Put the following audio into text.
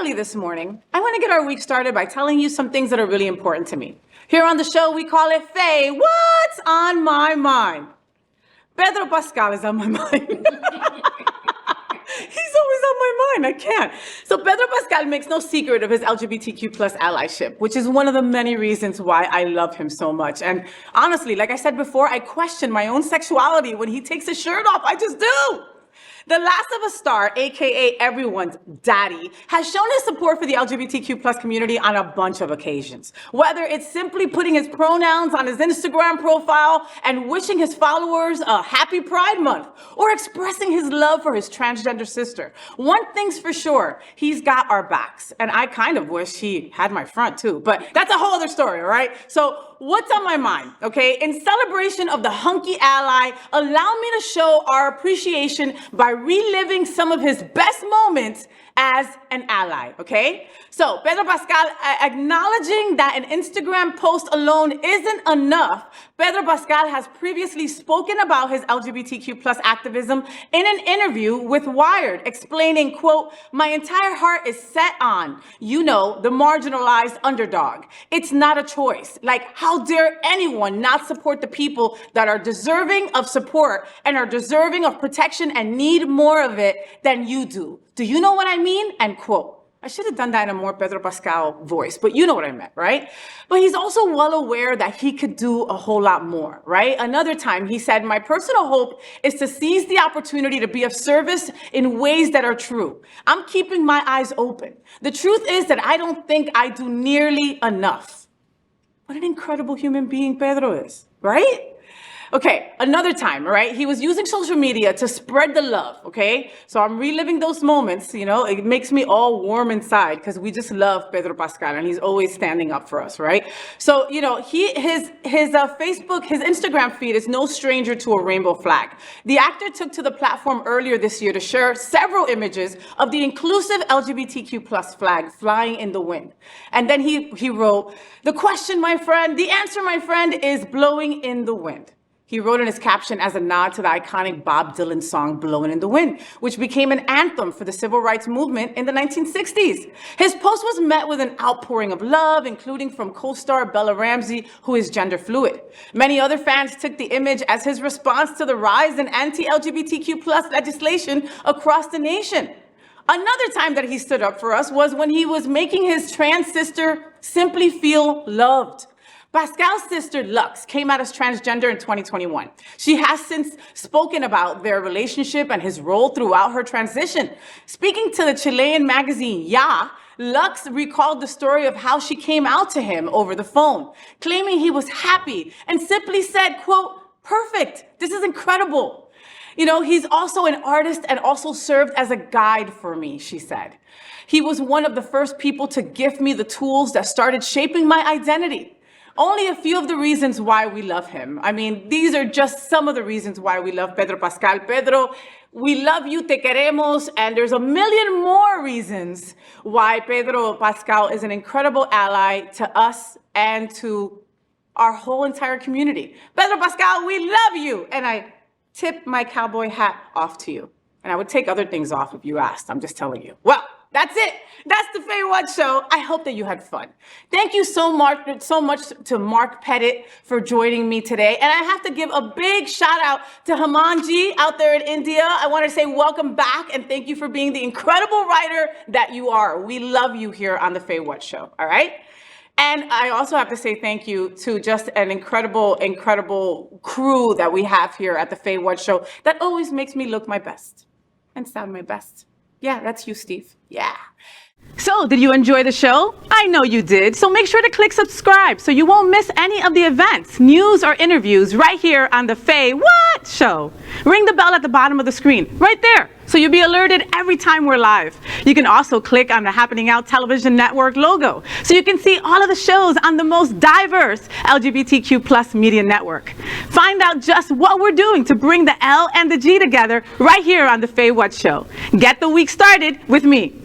early this morning, I want to get our week started by telling you some things that are really important to me. Here on the show, we call it Faye, what's on my mind? Pedro Pascal is on my mind. He's always on my mind. I can't. So Pedro Pascal makes no secret of his LGBTQ plus allyship, which is one of the many reasons why I love him so much. And honestly, like I said before, I question my own sexuality when he takes his shirt off. I just do. The Last of Us star, aka everyone's daddy, has shown his support for the LGBTQ plus community on a bunch of occasions. Whether it's simply putting his pronouns on his Instagram profile and wishing his followers a happy Pride Month, or expressing his love for his transgender sister. One thing's for sure, he's got our backs. And I kind of wish he had my front too, but that's a whole other story, all right? So what's on my mind, okay? In celebration of the hunky ally, allow me to show our appreciation by reliving some of his best moments as an ally, okay? So Pedro Pascal, acknowledging that an Instagram post alone isn't enough, Pedro Pascal has previously spoken about his LGBTQ plus activism in an interview with Wired, explaining, quote, "My entire heart is set on, you know, the marginalized underdog. It's not a choice. Like, how dare anyone not support the people that are deserving of support and are deserving of protection and need more of it than you do. Do you know what I mean?" End quote. I should have done that in a more Pedro Pascal voice, but you know what I meant, right? But he's also well aware that he could do a whole lot more, right? Another time he said, "My personal hope is to seize the opportunity to be of service in ways that are true. I'm keeping my eyes open. The truth is that I don't think I do nearly enough." What an incredible human being Pedro is, right? Okay, another time, right? He was using social media to spread the love, okay? So I'm reliving those moments, you know, it makes me all warm inside because we just love Pedro Pascal and he's always standing up for us, right? So, you know, his Facebook, his Instagram feed is no stranger to a rainbow flag. The actor took to the platform earlier this year to share several images of the inclusive LGBTQ plus flag flying in the wind. And then he wrote, "The question, my friend, the answer, my friend, is blowing in the wind." He wrote in his caption as a nod to the iconic Bob Dylan song "Blowin' in the Wind," which became an anthem for the civil rights movement in the 1960s. His post was met with an outpouring of love, including from co-star Bella Ramsey, who is gender fluid. Many other fans took the image as his response to the rise in anti-LGBTQ plus legislation across the nation. Another time that he stood up for us was when he was making his trans sister simply feel loved. Pascal's sister, Lux, came out as transgender in 2021. She has since spoken about their relationship and his role throughout her transition. Speaking to the Chilean magazine Ya, Lux recalled the story of how she came out to him over the phone, claiming he was happy and simply said, quote, "Perfect, this is incredible." You know, he's also an artist and also served as a guide for me, she said. "He was one of the first people to gift me the tools that started shaping my identity." Only a few of the reasons why we love him. I mean, these are just some of the reasons why we love Pedro Pascal. Pedro, we love you, te queremos, and there's a million more reasons why Pedro Pascal is an incredible ally to us and to our whole entire community. Pedro Pascal, we love you, and I tip my cowboy hat off to you. And I would take other things off if you asked, I'm just telling you. Well, that's it. That's the FayWhat show. I hope that you had fun. Thank you so much to Mark Pettit for joining me today. And I have to give a big shout out to Hamanji out there in India. I want to say welcome back and thank you for being the incredible writer that you are. We love you here on the FayWhat show, all right? And I also have to say thank you to just an incredible, incredible crew that we have here at the FayWhat show that always makes me look my best and sound my best. Yeah, that's you, Steve. Yeah. So, did you enjoy the show? I know you did. So make sure to click subscribe so you won't miss any of the events, news, or interviews right here on the FayWhat show. Ring the bell at the bottom of the screen, right there, so you'll be alerted every time we're live. You can also click on the Happening Out Television Network logo so you can see all of the shows on the most diverse LGBTQ plus media network. Find out just what we're doing to bring the L and the G together right here on the FayWhat show. Get the week started with me.